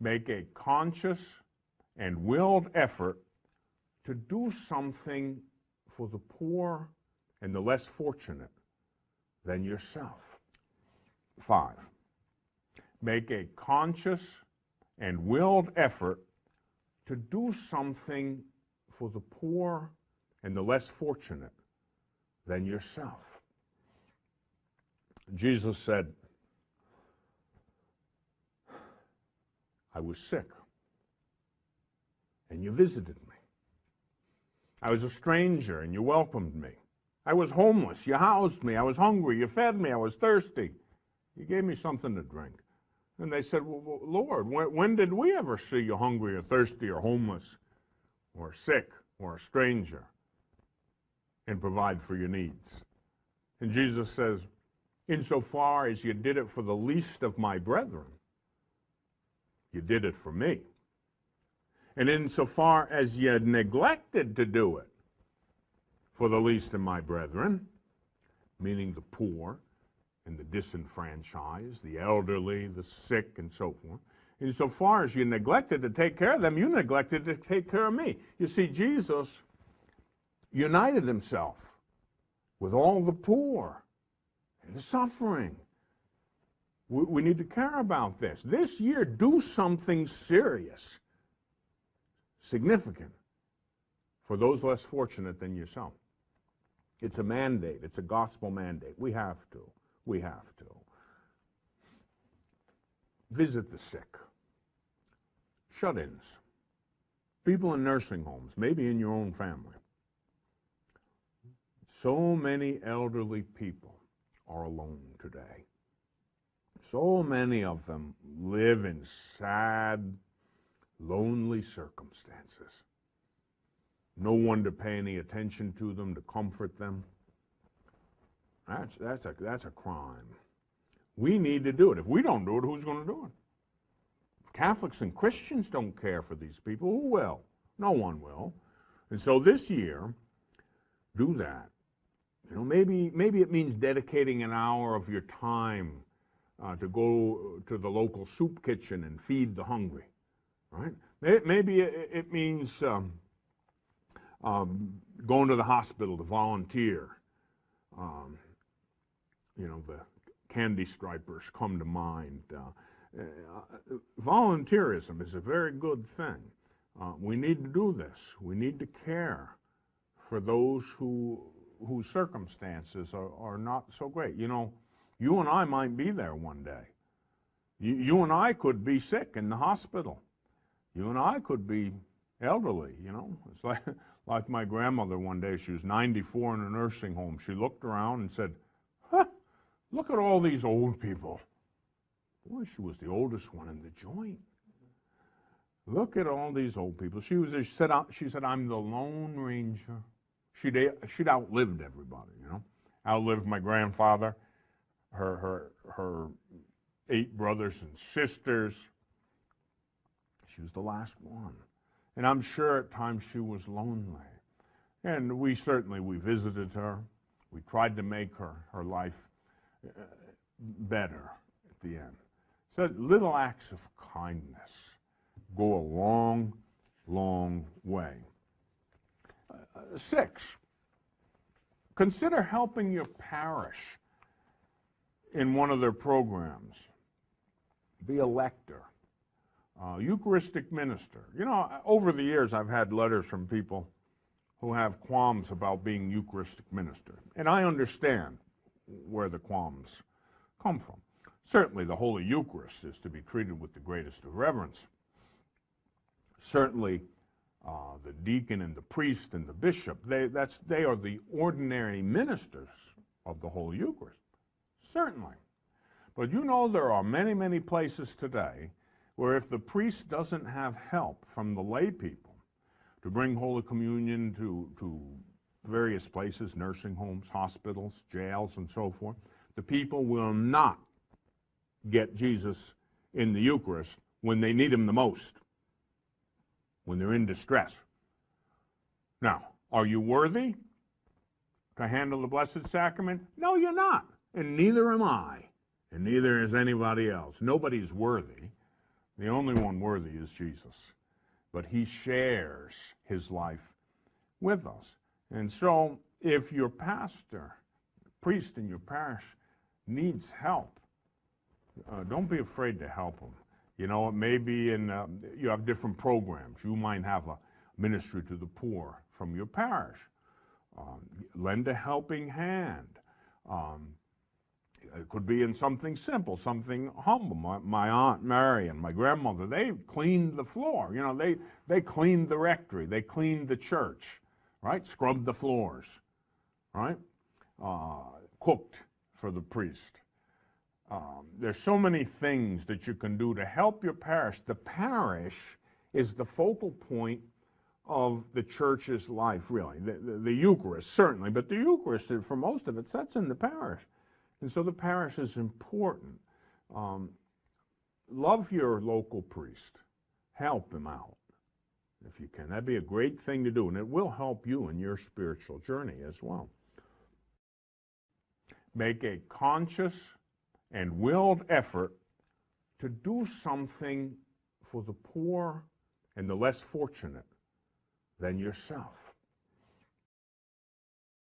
make a conscious and willed effort to do something for the poor and the less fortunate than yourself. 5, make a conscious and willed effort to do something for the poor and the less fortunate than yourself. Jesus said, I was sick, and you visited me. I was a stranger, and you welcomed me. I was homeless, you housed me. I was hungry, you fed me. I was thirsty, you gave me something to drink. And they said, well, Lord, when did we ever see you hungry or thirsty or homeless or sick or a stranger and provide for your needs? And Jesus says, insofar as you did it for the least of my brethren, you did it for me. And insofar as you neglected to do it for the least of my brethren, meaning the poor and the disenfranchised, the elderly, the sick, and so forth, insofar as you neglected to take care of them, you neglected to take care of me. You see, Jesus united himself with all the poor and the suffering. We need to care about this. This year, do something serious, significant, for those less fortunate than yourself. It's a mandate. It's a gospel mandate. We have to. We have to. Visit the sick, shut-ins, people in nursing homes, maybe in your own family. So many elderly people are alone today. So many of them live in sad, lonely circumstances. No one to pay any attention to them, to comfort them. That's a crime. We need to do it. If we don't do it, who's going to do it? If Catholics and Christians don't care for these people, who will? No one will. And so this year, do that. You know, maybe it means dedicating an hour of your time to go to the local soup kitchen and feed the hungry, right? Maybe it means going to the hospital to volunteer. You know, the candy stripers come to mind. Volunteerism is a very good thing. We need to do this. We need to care for those whose circumstances are not so great. You know, you and I might be there one day. You and I could be sick in the hospital. You and I could be elderly, you know. It's like my grandmother one day. She was 94 in a nursing home. She looked around and said, huh, look at all these old people. Boy, she was the oldest one in the joint. Look at all these old people. She said, I'm the Lone Ranger. She'd outlived everybody, you know. Outlived my grandfather, her 8 brothers and sisters. She was the last one. And I'm sure at times she was lonely. And we visited her. We tried to make her life better at the end. So little acts of kindness go a long, long way. 6, consider helping your parish in one of their programs. Be a lector, Eucharistic minister. You know, over the years I've had letters from people who have qualms about being Eucharistic minister. And I understand where the qualms come from. Certainly the Holy Eucharist is to be treated with the greatest of reverence. Certainly the deacon and the priest and the bishop, they are the ordinary ministers of the Holy Eucharist. Certainly. But you know there are many, many places today where if the priest doesn't have help from the lay people to bring Holy Communion to various places, nursing homes, hospitals, jails, and so forth, the people will not get Jesus in the Eucharist when they need him the most, when they're in distress. Now, are you worthy to handle the Blessed Sacrament? No, you're not, and neither am I, and neither is anybody else. Nobody's worthy. The only one worthy is Jesus. But he shares his life with us. And so if your pastor, priest in your parish needs help, don't be afraid to help him. You know, it may be you have different programs. You might have a ministry to the poor from your parish. Lend a helping hand. It could be in something simple, something humble. My Aunt Mary and my grandmother, they cleaned the floor. You know, they cleaned the rectory. They cleaned the church, right? Scrubbed the floors, right? Cooked for the priest. There's so many things that you can do to help your parish. The parish is the focal point of the church's life, really. The Eucharist, certainly, but the Eucharist, for most of it, that's in the parish. And so the parish is important. Love your local priest. Help him out, if you can. That'd be a great thing to do, and it will help you in your spiritual journey as well. Make a conscious and willed effort to do something for the poor and the less fortunate than yourself.